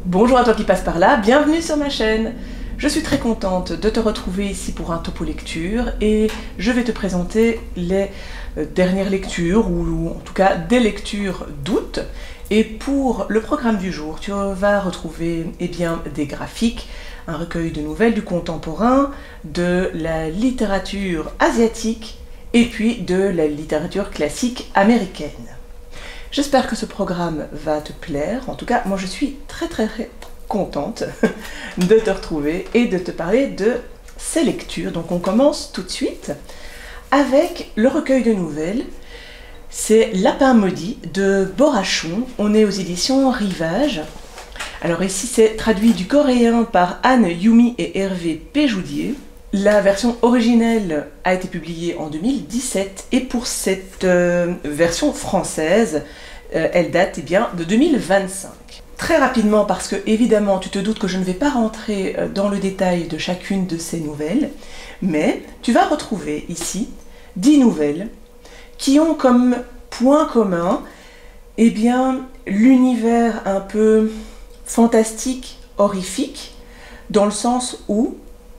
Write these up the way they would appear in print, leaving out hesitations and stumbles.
Bonjour à toi qui passe par là, bienvenue sur ma chaîne. Je suis très contente de te retrouver ici pour un topo lecture et je vais te présenter les dernières lectures, ou en tout cas des lectures d'août. Et pour le programme du jour, tu vas retrouver des graphiques, un recueil de nouvelles du contemporain, de la littérature asiatique et puis de la littérature classique américaine. J'espère que ce programme va te plaire. En tout cas, moi je suis très contente de te retrouver et de te parler de ces lectures. Donc on commence tout de suite avec le recueil de nouvelles. C'est Lapin maudit de Borachon. On est aux éditions Rivage. Alors ici c'est traduit du coréen par Anne Yumi et Hervé Péjoudier. La version originelle a été publiée en 2017 et pour cette version française, elle date de 2025. Très rapidement, parce que évidemment tu te doutes que je ne vais pas rentrer dans le détail de chacune de ces nouvelles, mais tu vas retrouver ici 10 nouvelles qui ont comme point commun l'univers un peu fantastique, horrifique, dans le sens où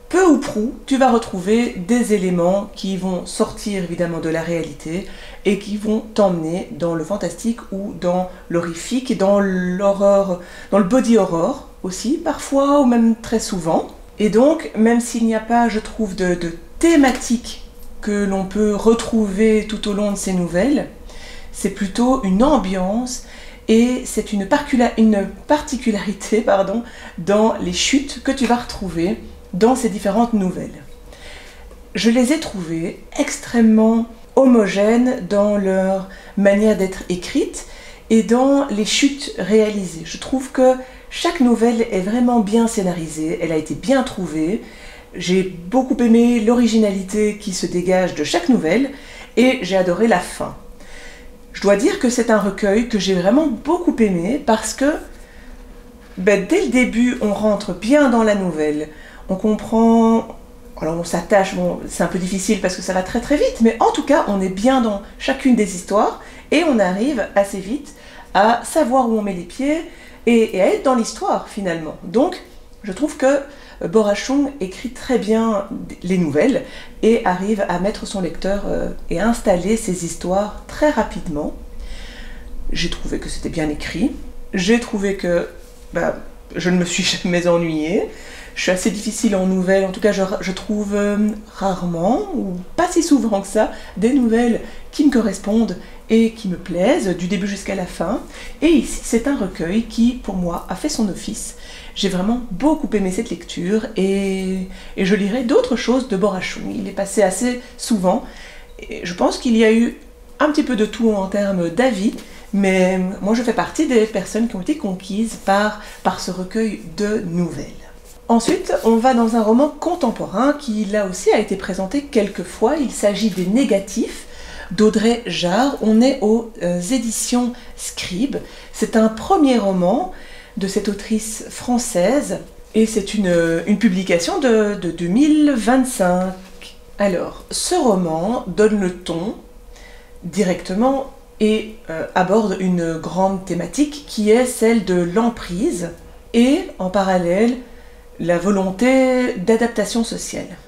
peu ou prou, tu vas retrouver des éléments qui vont sortir évidemment de la réalité et qui vont t'emmener dans le fantastique ou dans l'horrifique et dans l'horreur, dans le body horror aussi, parfois ou même très souvent. Et donc, même s'il n'y a pas, je trouve, de thématique que l'on peut retrouver tout au long de ces nouvelles, c'est plutôt une ambiance et c'est une particularité dans les chutes que tu vas retrouver dans ces différentes nouvelles. Je les ai trouvées extrêmement homogènes dans leur manière d'être écrite et dans les chutes réalisées. Je trouve que chaque nouvelle est vraiment bien scénarisée, elle a été bien trouvée. J'ai beaucoup aimé l'originalité qui se dégage de chaque nouvelle et j'ai adoré la fin. Je dois dire que c'est un recueil que j'ai vraiment beaucoup aimé parce que dès le début, on rentre bien dans la nouvelle. On comprend, alors on s'attache, bon c'est un peu difficile parce que ça va très vite, mais en tout cas on est bien dans chacune des histoires et on arrive assez vite à savoir où on met les pieds et à être dans l'histoire finalement. Donc je trouve que Borachon écrit très bien les nouvelles et arrive à mettre son lecteur et à installer ses histoires très rapidement. J'ai trouvé que c'était bien écrit, j'ai trouvé que je ne me suis jamais ennuyée. Je suis assez difficile en nouvelles, en tout cas je trouve rarement, ou pas si souvent que ça, des nouvelles qui me correspondent et qui me plaisent, du début jusqu'à la fin. Et ici, c'est un recueil qui, pour moi, a fait son office. J'ai vraiment beaucoup aimé cette lecture et je lirai d'autres choses de Borachon. Il est passé assez souvent et je pense qu'il y a eu un petit peu de tout en termes d'avis, mais moi je fais partie des personnes qui ont été conquises par ce recueil de nouvelles. Ensuite, on va dans un roman contemporain qui, là aussi, a été présenté quelques fois. Il s'agit des Négatifs d'Audrey Jarre. On est aux éditions Scribe. C'est un premier roman de cette autrice française et c'est une publication de 2025. Alors, ce roman donne le ton directement et aborde une grande thématique qui est celle de l'emprise et, en parallèle, la volonté d'adaptation sociale.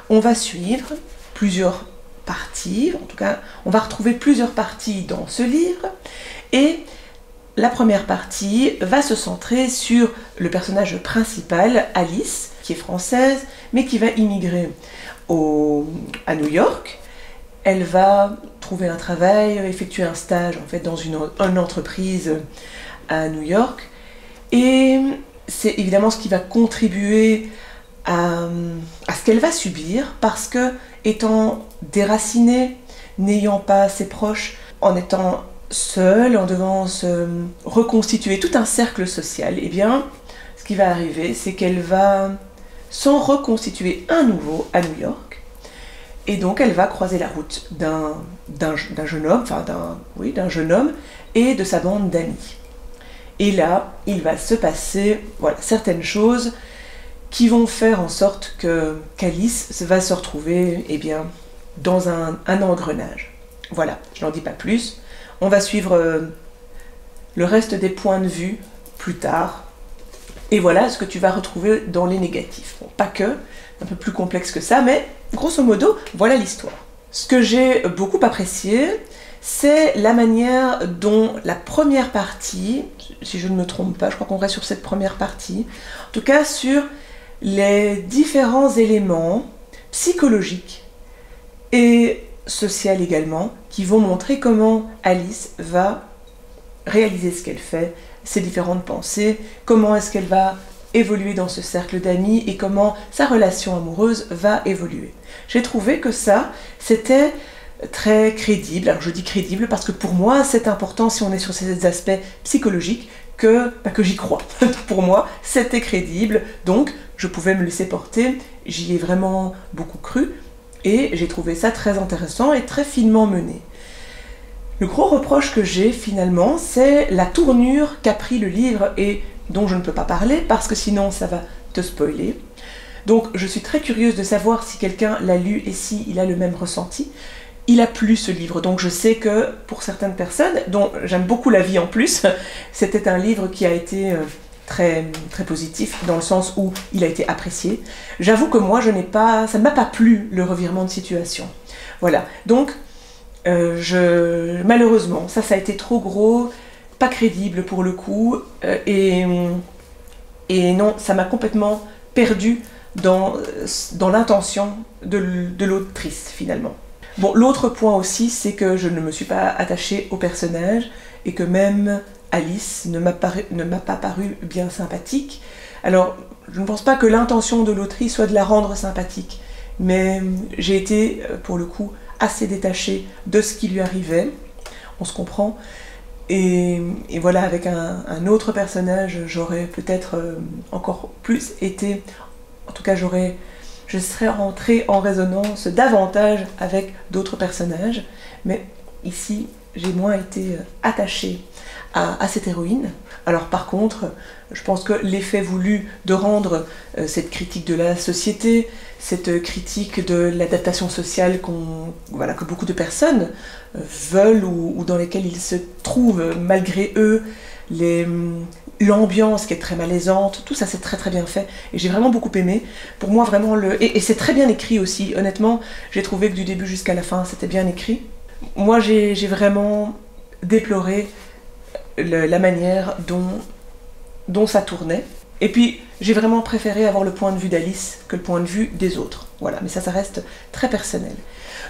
On va suivre plusieurs parties, en tout cas, on va retrouver plusieurs parties dans ce livre, et la première partie va se centrer sur le personnage principal, Alice, qui est française, mais qui va immigrer à New York. Elle va trouver un travail, effectuer un stage en fait dans une entreprise à New York, et c'est évidemment ce qui va contribuer à ce qu'elle va subir parce que, étant déracinée, n'ayant pas ses proches, en étant seule, en devant se reconstituer tout un cercle social, ce qui va arriver, c'est qu'elle va s'en reconstituer un nouveau à New York. Et donc elle va croiser la route d'un jeune homme et de sa bande d'amis. Et là, il va se passer certaines choses qui vont faire en sorte qu'Alice va se retrouver dans un engrenage. Voilà, je n'en dis pas plus. On va suivre le reste des points de vue plus tard, Et voilà ce que tu vas retrouver dans les négatifs. Bon, pas que, un peu plus complexe que ça, mais grosso modo, voilà l'histoire. Ce que j'ai beaucoup apprécié, c'est la manière dont la première partie, si je ne me trompe pas, je crois qu'on reste sur cette première partie, en tout cas sur les différents éléments psychologiques et sociaux également, qui vont montrer comment Alice va réaliser ce qu'elle fait, ses différentes pensées, comment est-ce qu'elle va évoluer dans ce cercle d'amis et comment sa relation amoureuse va évoluer. J'ai trouvé que ça, c'était très crédible. Alors je dis crédible parce que pour moi, c'est important si on est sur ces aspects psychologiques que j'y crois. Pour moi, c'était crédible, donc je pouvais me laisser porter. J'y ai vraiment beaucoup cru et j'ai trouvé ça très intéressant et très finement mené. Le gros reproche que j'ai finalement, c'est la tournure qu'a pris le livre et dont je ne peux pas parler parce que sinon ça va te spoiler. Donc je suis très curieuse de savoir si quelqu'un l'a lu et s'il a le même ressenti. Il a plu ce livre, donc je sais que pour certaines personnes, dont j'aime beaucoup la vie en plus, c'était un livre qui a été très, très positif dans le sens où il a été apprécié. J'avoue que moi, ça ne m'a pas plu le revirement de situation. Voilà, donc malheureusement, ça a été trop gros, pas crédible pour le coup, et non, ça m'a complètement perdu dans l'intention de l'autrice finalement. Bon, l'autre point aussi, c'est que je ne me suis pas attachée au personnage et que même Alice ne m'a pas paru bien sympathique. Alors, je ne pense pas que l'intention de l'autrice soit de la rendre sympathique, mais j'ai été, pour le coup, assez détachée de ce qui lui arrivait, on se comprend, et voilà, avec un autre personnage, j'aurais peut-être encore plus été, en tout cas je serais rentrée en résonance davantage avec d'autres personnages, mais ici j'ai moins été attachée à cette héroïne. Alors par contre, je pense que l'effet voulu de rendre cette critique de la société, cette critique de l'adaptation sociale que beaucoup de personnes veulent ou dans lesquelles ils se trouvent malgré eux, l'ambiance qui est très malaisante, tout ça c'est très très bien fait et j'ai vraiment beaucoup aimé. Pour moi vraiment et c'est très bien écrit aussi, honnêtement j'ai trouvé que du début jusqu'à la fin c'était bien écrit. Moi j'ai vraiment déploré la manière dont ça tournait et puis j'ai vraiment préféré avoir le point de vue d'Alice que le point de vue des autres. Voilà, mais ça reste très personnel.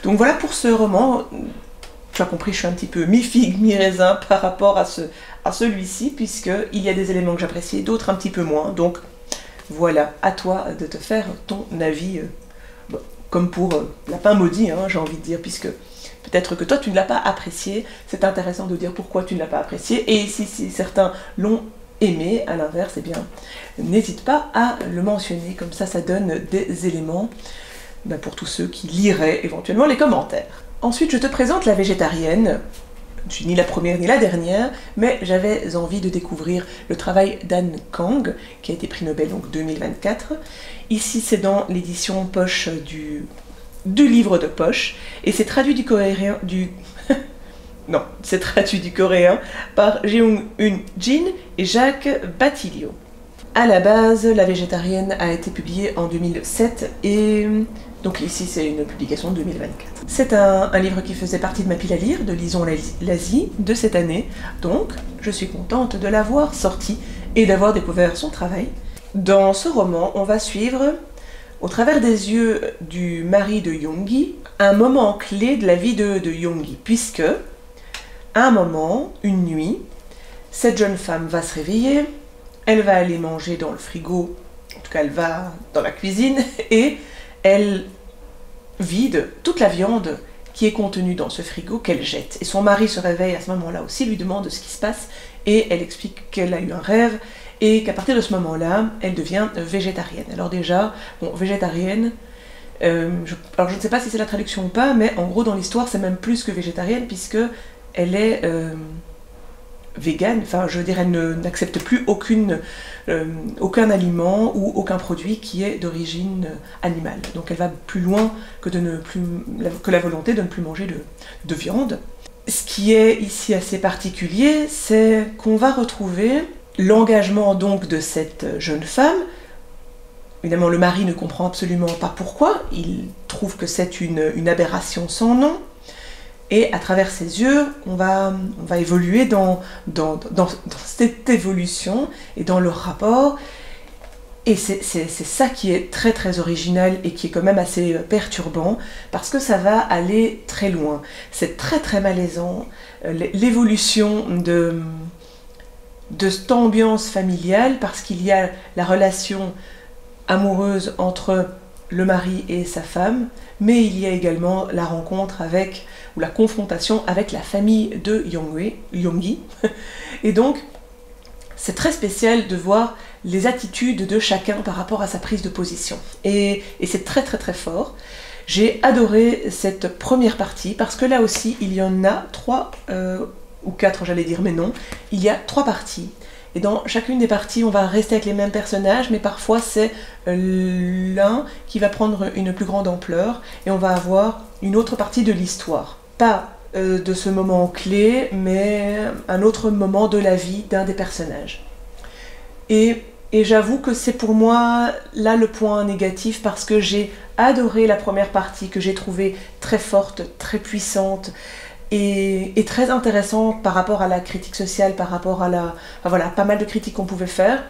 Donc voilà pour ce roman. Tu as compris, je suis un petit peu mi-figue, mi-raisin par rapport à celui-ci, puisqu'il y a des éléments que j'apprécie, d'autres un petit peu moins. Donc voilà, à toi de te faire ton avis, comme pour Lapin maudit, hein, j'ai envie de dire, puisque peut-être que toi tu ne l'as pas apprécié, c'est intéressant de dire pourquoi tu ne l'as pas apprécié, et si certains l'ont aimé, à l'inverse, eh bien, n'hésite pas à le mentionner, comme ça donne des éléments pour tous ceux qui liraient éventuellement les commentaires. Ensuite, je te présente La Végétarienne. Je suis ni la première ni la dernière, mais j'avais envie de découvrir le travail d'Anne Kang, qui a été prix Nobel donc 2024. Ici, c'est dans l'édition poche du livre de poche, et c'est traduit du coréen non, c'est traduit du coréen par Jeong-eun Jin et Jacques Batilio. À la base, La Végétarienne a été publiée en 2007 et donc ici c'est une publication de 2024. C'est un livre qui faisait partie de ma pile à lire de Lisons l'Asie de cette année, donc je suis contente de l'avoir sorti et d'avoir découvert son travail. Dans ce roman, on va suivre, au travers des yeux du mari de Yoongi, un moment clé de la vie de Yoongi, puisque, à un moment, une nuit, cette jeune femme va se réveiller, elle va aller manger dans le frigo, en tout cas elle va dans la cuisine, et elle vide toute la viande qui est contenue dans ce frigo qu'elle jette. Et son mari se réveille à ce moment-là aussi, lui demande ce qui se passe, et elle explique qu'elle a eu un rêve, et qu'à partir de ce moment-là, elle devient végétarienne. Alors déjà, bon, végétarienne, alors je ne sais pas si c'est la traduction ou pas, mais en gros dans l'histoire c'est même plus que végétarienne, puisque elle est végane, enfin je veux dire elle n'accepte plus aucun aliment ou aucun produit qui est d'origine animale. Donc elle va plus loin que la volonté de ne plus manger de viande. Ce qui est ici assez particulier, c'est qu'on va retrouver l'engagement donc de cette jeune femme. Évidemment, le mari ne comprend absolument pas pourquoi, il trouve que c'est une aberration sans nom, et à travers ses yeux, on va évoluer dans cette évolution et dans leur rapport, et c'est ça qui est très très original et qui est quand même assez perturbant, parce que ça va aller très loin. C'est très très malaisant, l'évolution de cette ambiance familiale, parce qu'il y a la relation amoureuse entre le mari et sa femme, mais il y a également la rencontre avec, ou la confrontation avec la famille de Yoongi. Et donc, c'est très spécial de voir les attitudes de chacun par rapport à sa prise de position. Et c'est très très très fort. J'ai adoré cette première partie, parce que là aussi, il y en a 3 ou 4, j'allais dire, mais non. Il y a 3 parties. Et dans chacune des parties, on va rester avec les mêmes personnages, mais parfois c'est l'un qui va prendre une plus grande ampleur, et on va avoir une autre partie de l'histoire. Pas de ce moment clé, mais un autre moment de la vie d'un des personnages. Et j'avoue que c'est pour moi là le point négatif, parce que j'ai adoré la première partie, que j'ai trouvée très forte, très puissante, et très intéressant par rapport à la critique sociale, par rapport à voilà, pas mal de critiques qu'on pouvait faire.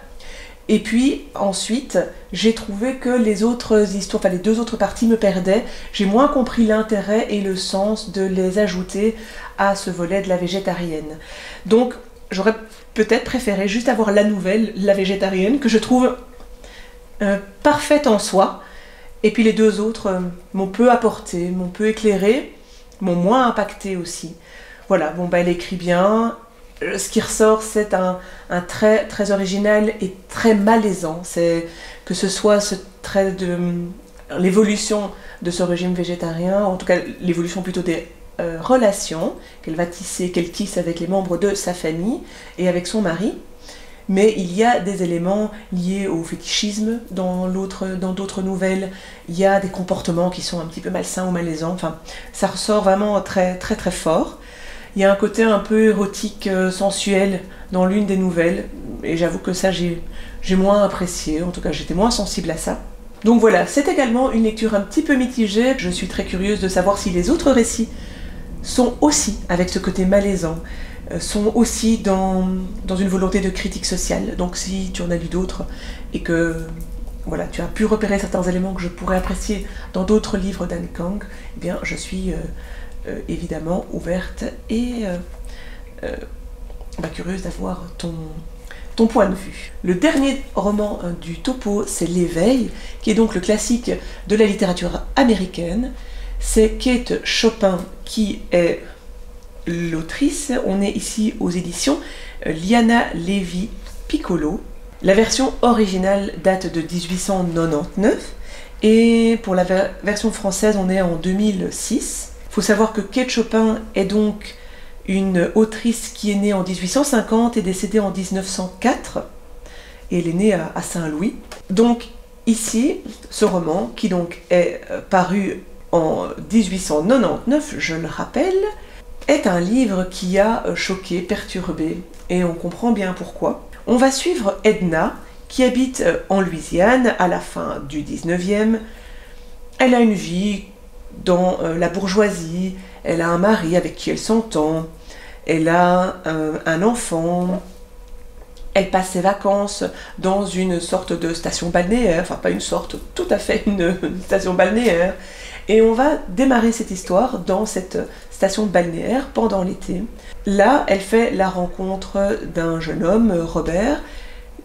Et puis ensuite, j'ai trouvé que les autres histoires, les 2 autres parties me perdaient. J'ai moins compris l'intérêt et le sens de les ajouter à ce volet de la végétarienne. Donc j'aurais peut-être préféré juste avoir la nouvelle, la végétarienne, que je trouve parfaite en soi. Et puis les 2 autres m'ont peu apporté, m'ont peu éclairé, m'ont moins impacté aussi. Voilà, bon, elle écrit bien. Ce qui ressort, c'est un trait très original et très malaisant. C'est que ce soit ce trait de l'évolution de ce régime végétarien, en tout cas l'évolution plutôt des relations qu'elle tisse avec les membres de sa famille et avec son mari. Mais il y a des éléments liés au fétichisme dans d'autres nouvelles. Il y a des comportements qui sont un petit peu malsains ou malaisants. Enfin, ça ressort vraiment très très très fort. Il y a un côté un peu érotique, sensuel dans l'une des nouvelles. Et j'avoue que ça, j'ai moins apprécié. En tout cas, j'étais moins sensible à ça. Donc voilà, c'est également une lecture un petit peu mitigée. Je suis très curieuse de savoir si les autres récits sont aussi avec ce côté malaisant, sont aussi dans une volonté de critique sociale. Donc si tu en as lu d'autres et que voilà, tu as pu repérer certains éléments que je pourrais apprécier dans d'autres livres d'Anne Kang, eh bien je suis évidemment ouverte et curieuse d'avoir ton point de vue. Le dernier roman du topo, c'est L'éveil, qui est donc le classique de la littérature américaine. C'est Kate Chopin qui est l'autrice. On est ici aux éditions Liana Levy Piccolo. La version originale date de 1899 et pour la version française, on est en 2006. Il faut savoir que Kate Chopin est donc une autrice qui est née en 1850 et décédée en 1904. Et elle est née à Saint-Louis. Donc ici, ce roman, qui donc est paru en 1899, je le rappelle, est un livre qui a choqué, perturbé, et on comprend bien pourquoi. On va suivre Edna, qui habite en Louisiane à la fin du 19e. Elle a une vie dans la bourgeoisie, elle a un mari avec qui elle s'entend, elle a un enfant, elle passe ses vacances dans une sorte de station balnéaire, enfin pas une sorte, tout à fait une station balnéaire, et on va démarrer cette histoire dans cette station balnéaire pendant l'été. Là, elle fait la rencontre d'un jeune homme, Robert,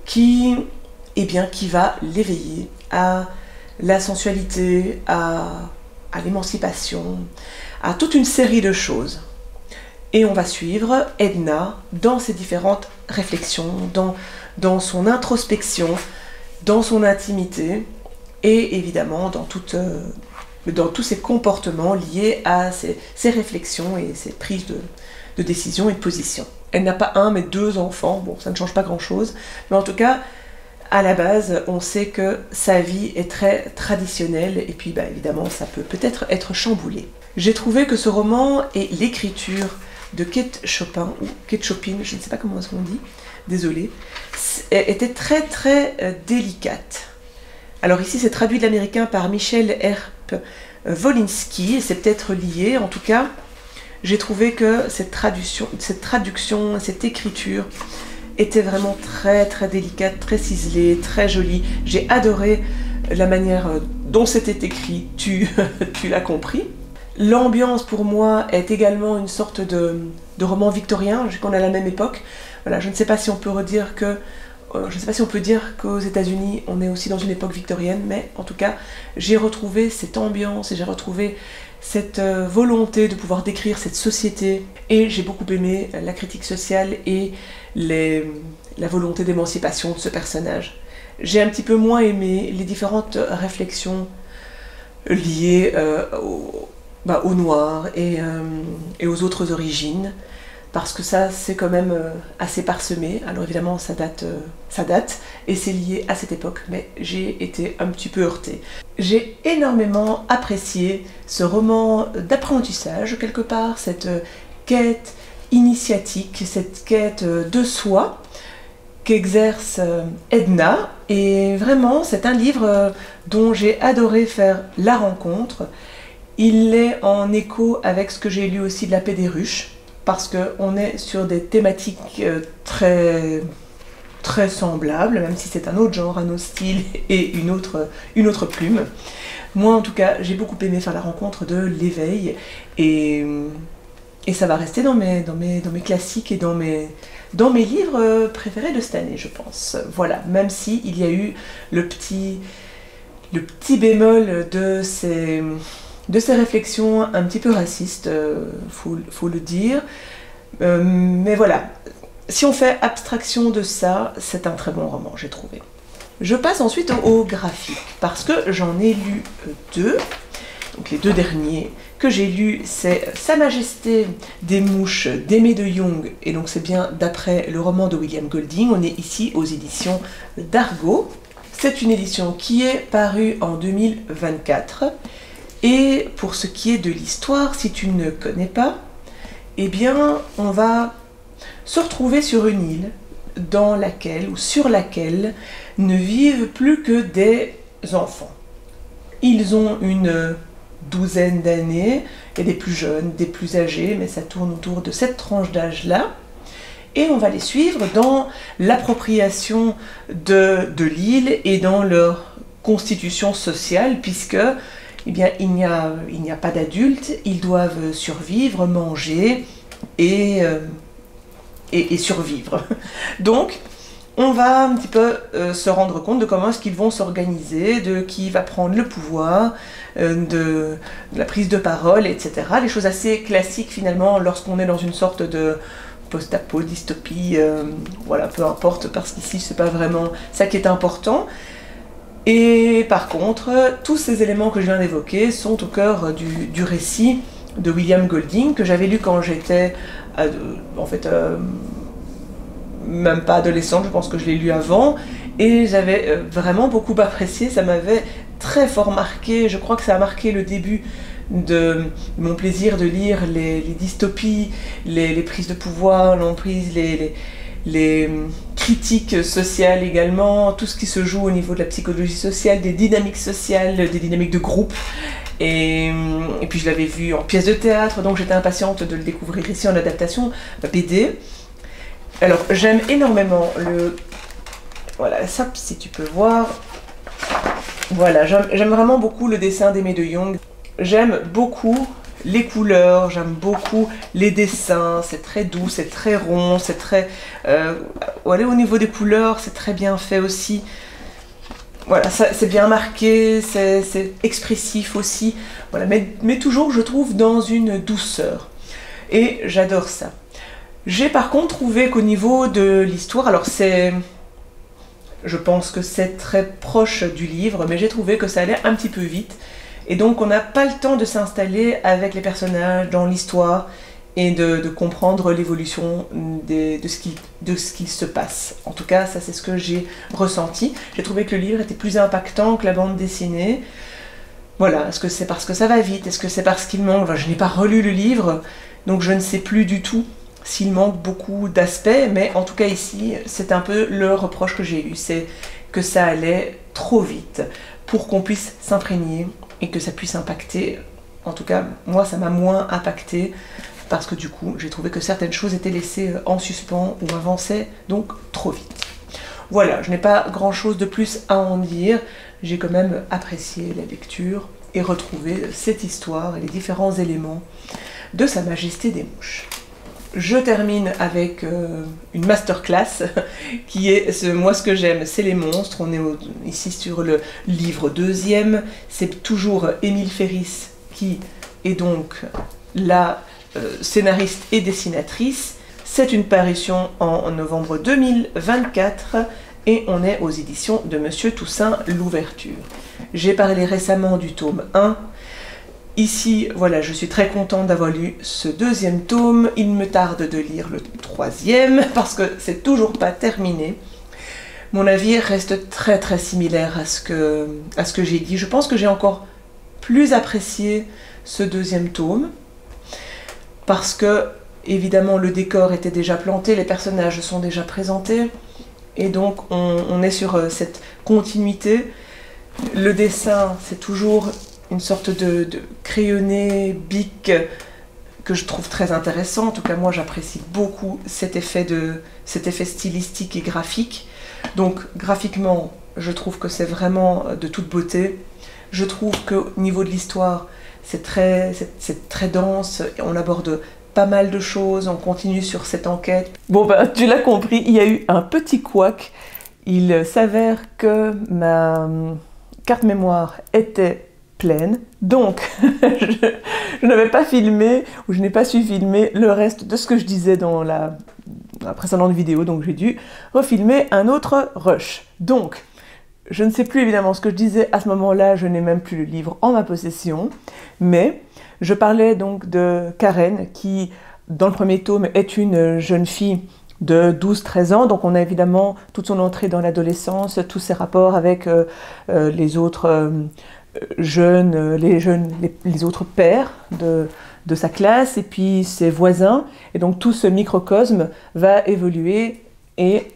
qui va l'éveiller à la sensualité, à l'émancipation, à toute une série de choses. Et on va suivre Edna dans ses différentes réflexions, dans son introspection, dans son intimité, et évidemment dans tous ses comportements liés à ses réflexions et ses prises de décision et de position. Elle n'a pas un mais 2 enfants, bon ça ne change pas grand chose, mais en tout cas à la base on sait que sa vie est très traditionnelle et puis évidemment ça peut peut-être être chamboulé. J'ai trouvé que ce roman et l'écriture de Kate Chopin, ou Kate Chopin, je ne sais pas comment on dit, désolée, était très très délicate. Alors ici c'est traduit de l'américain par Michel Herp Wolinski, et c'est peut-être lié, en tout cas j'ai trouvé que cette traduction, cette écriture était vraiment très très délicate, très ciselée, très jolie. J'ai adoré la manière dont c'était écrit, tu l'as compris. L'ambiance pour moi est également une sorte de roman victorien, qu'on est à la même époque. Voilà, je ne sais pas si on peut redire que, je ne sais pas si on peut dire qu'aux États-Unis on est aussi dans une époque victorienne, mais en tout cas j'ai retrouvé cette ambiance et j'ai retrouvé cette volonté de pouvoir décrire cette société, et j'ai beaucoup aimé la critique sociale et la volonté d'émancipation de ce personnage. J'ai un petit peu moins aimé les différentes réflexions liées au noir et aux autres origines, parce que ça c'est quand même assez parsemé. Alors évidemment ça date et c'est lié à cette époque, mais j'ai été un petit peu heurtée. J'ai énormément apprécié ce roman d'apprentissage quelque part, cette quête initiatique, cette quête de soi qu'exerce Edna, et vraiment c'est un livre dont j'ai adoré faire la rencontre. Il est en écho avec ce que j'ai lu aussi de La Paix des Ruches, parce qu'on est sur des thématiques très, très semblables, même si c'est un autre genre, un autre style et une autre plume. Moi en tout cas j'ai beaucoup aimé faire la rencontre de l'éveil, et ça va rester dans mes classiques et dans mes livres préférés de cette année, je pense. Voilà, même s'il y a eu le petit bémol de ces réflexions un petit peu racistes, faut le dire. Mais voilà, si on fait abstraction de ça, c'est un très bon roman, j'ai trouvé. Je passe ensuite au graphique, parce que j'en ai lu deux. Donc les deux derniers que j'ai lus, c'est Sa Majesté des Mouches d'Aimé de Jong, et donc c'est bien d'après le roman de William Golding. On est ici aux éditions d'Argo. C'est une édition qui est parue en 2024, et pour ce qui est de l'histoire, si tu ne connais pas, eh bien on va se retrouver sur une île dans laquelle, ou sur laquelle, ne vivent plus que des enfants. Ils ont une douzaine d'années, il y a des plus jeunes, des plus âgés, mais ça tourne autour de cette tranche d'âge-là. Et on va les suivre dans l'appropriation de l'île et dans leur constitution sociale, puisque eh bien, il n'y a pas d'adultes, ils doivent survivre, manger et survivre. Donc, on va un petit peu se rendre compte de comment est-ce qu'ils vont s'organiser, de qui va prendre le pouvoir, de la prise de parole, etc. Les choses assez classiques finalement lorsqu'on est dans une sorte de post-apo, dystopie, voilà, peu importe, parce qu'ici c'est pas vraiment ça qui est important. Et par contre, tous ces éléments que je viens d'évoquer sont au cœur du récit de William Golding, que j'avais lu quand j'étais même pas adolescente, je pense que je l'ai lu avant, et j'avais vraiment beaucoup apprécié, ça m'avait très fort marqué. Je crois que ça a marqué le début de mon plaisir de lire les dystopies, les prises de pouvoir, l'emprise, les critiques sociales également, tout ce qui se joue au niveau de la psychologie sociale, des dynamiques sociales, des dynamiques de groupe. Et puis je l'avais vu en pièce de théâtre, donc j'étais impatiente de le découvrir ici en adaptation BD. Alors j'aime énormément voilà, ça si tu peux voir. Voilà, j'aime vraiment beaucoup le dessin d'Aimé de Jong. J'aime beaucoup les couleurs, j'aime beaucoup les dessins, c'est très doux, c'est très rond, c'est très... voilà, au niveau des couleurs, c'est très bien fait aussi. Voilà, c'est bien marqué, c'est expressif aussi. Voilà, mais toujours, je trouve, dans une douceur. Et j'adore ça. J'ai par contre trouvé qu'au niveau de l'histoire, alors je pense que c'est très proche du livre, mais j'ai trouvé que ça allait un petit peu vite. Et donc on n'a pas le temps de s'installer avec les personnages dans l'histoire et de comprendre l'évolution de ce qu'il se passe. En tout cas, ça c'est ce que j'ai ressenti. J'ai trouvé que le livre était plus impactant que la bande dessinée. Voilà, est-ce que c'est parce que ça va vite? Est-ce que c'est parce qu'il manque? Enfin, je n'ai pas relu le livre, donc je ne sais plus du tout s'il manque beaucoup d'aspects, mais en tout cas ici, c'est un peu le reproche que j'ai eu, c'est que ça allait trop vite pour qu'on puisse s'imprégner et que ça puisse impacter. En tout cas, moi, ça m'a moins impacté parce que du coup, j'ai trouvé que certaines choses étaient laissées en suspens ou avançaient donc trop vite. Voilà, je n'ai pas grand-chose de plus à en dire. J'ai quand même apprécié la lecture et retrouvé cette histoire et les différents éléments de Sa Majesté des Mouches. Je termine avec une masterclass qui est, moi ce que j'aime, c'est les monstres. On est ici sur le livre 2e. C'est toujours Émile Ferris qui est donc la scénariste et dessinatrice. C'est une parution en novembre 2024 et on est aux éditions de Monsieur Toussaint Louverture. J'ai parlé récemment du tome 1. Ici, voilà, je suis très contente d'avoir lu ce 2e tome. Il me tarde de lire le 3e parce que c'est toujours pas terminé. Mon avis reste très très similaire à ce que j'ai dit. Je pense que j'ai encore plus apprécié ce 2e tome parce que, évidemment, le décor était déjà planté, les personnages sont déjà présentés et donc on est sur cette continuité. Le dessin, c'est toujours une sorte de crayonné, bic, que je trouve très intéressant. En tout cas, moi, j'apprécie beaucoup cet effet stylistique et graphique. Donc, graphiquement, je trouve que c'est vraiment de toute beauté. Je trouve qu'au niveau de l'histoire, c'est très dense. On aborde pas mal de choses. On continue sur cette enquête. Bon, ben, tu l'as compris, il y a eu un petit couac. Il s'avère que ma carte mémoire était pleine, donc je n'avais pas filmé ou je n'ai pas su filmer le reste de ce que je disais dans la précédente vidéo, donc j'ai dû refilmer un autre rush. Donc je ne sais plus évidemment ce que je disais à ce moment-là, je n'ai même plus le livre en ma possession, mais je parlais donc de Karen qui dans le premier tome est une jeune fille de 12-13 ans, donc on a évidemment toute son entrée dans l'adolescence, tous ses rapports avec les autres jeunes, les autres pairs de sa classe et puis ses voisins, et donc tout ce microcosme va évoluer et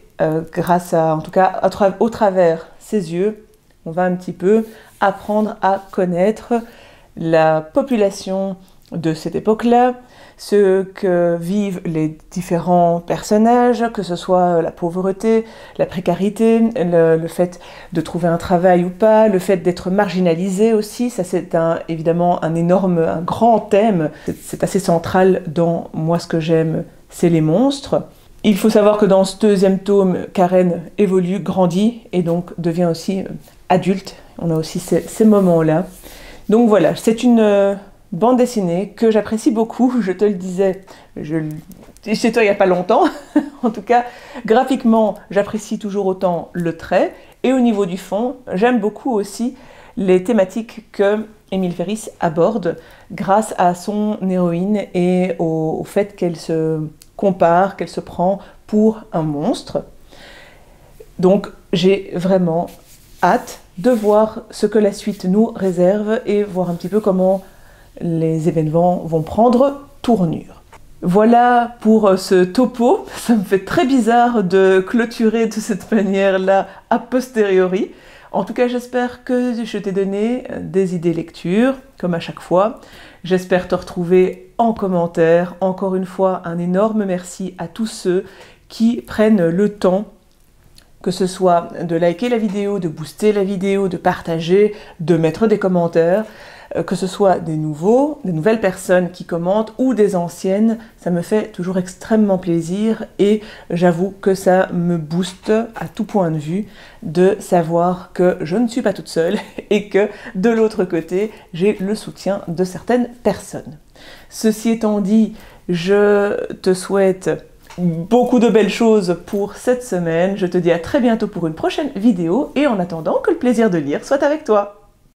grâce à, en tout cas au travers ses yeux, on va un petit peu apprendre à connaître la population de cette époque-là, ce que vivent les différents personnages, que ce soit la pauvreté, la précarité, le fait de trouver un travail ou pas, le fait d'être marginalisé aussi, ça c'est évidemment un grand thème, c'est assez central dans moi ce que j'aime, c'est les monstres. Il faut savoir que dans ce 2e tome, Karen évolue, grandit et donc devient aussi adulte, on a aussi ces moments-là. Donc voilà, c'est une bande dessinée que j'apprécie beaucoup, je te le disais chez toi il n'y a pas longtemps. En tout cas, graphiquement, j'apprécie toujours autant le trait. Et au niveau du fond, j'aime beaucoup aussi les thématiques que Émile Ferris aborde grâce à son héroïne et au fait qu'elle se compare, qu'elle se prend pour un monstre. Donc j'ai vraiment hâte de voir ce que la suite nous réserve et voir un petit peu comment les événements vont prendre tournure. Voilà pour ce topo. Ça me fait très bizarre de clôturer de cette manière-là a posteriori. En tout cas, j'espère que je t'ai donné des idées lecture, comme à chaque fois. J'espère te retrouver en commentaire. Encore une fois, un énorme merci à tous ceux qui prennent le temps, que ce soit de liker la vidéo, de booster la vidéo, de partager, de mettre des commentaires, que ce soit des nouvelles personnes qui commentent ou des anciennes, ça me fait toujours extrêmement plaisir et j'avoue que ça me booste à tout point de vue de savoir que je ne suis pas toute seule et que de l'autre côté, j'ai le soutien de certaines personnes. Ceci étant dit, je te souhaite beaucoup de belles choses pour cette semaine. Je te dis à très bientôt pour une prochaine vidéo et en attendant que le plaisir de lire soit avec toi.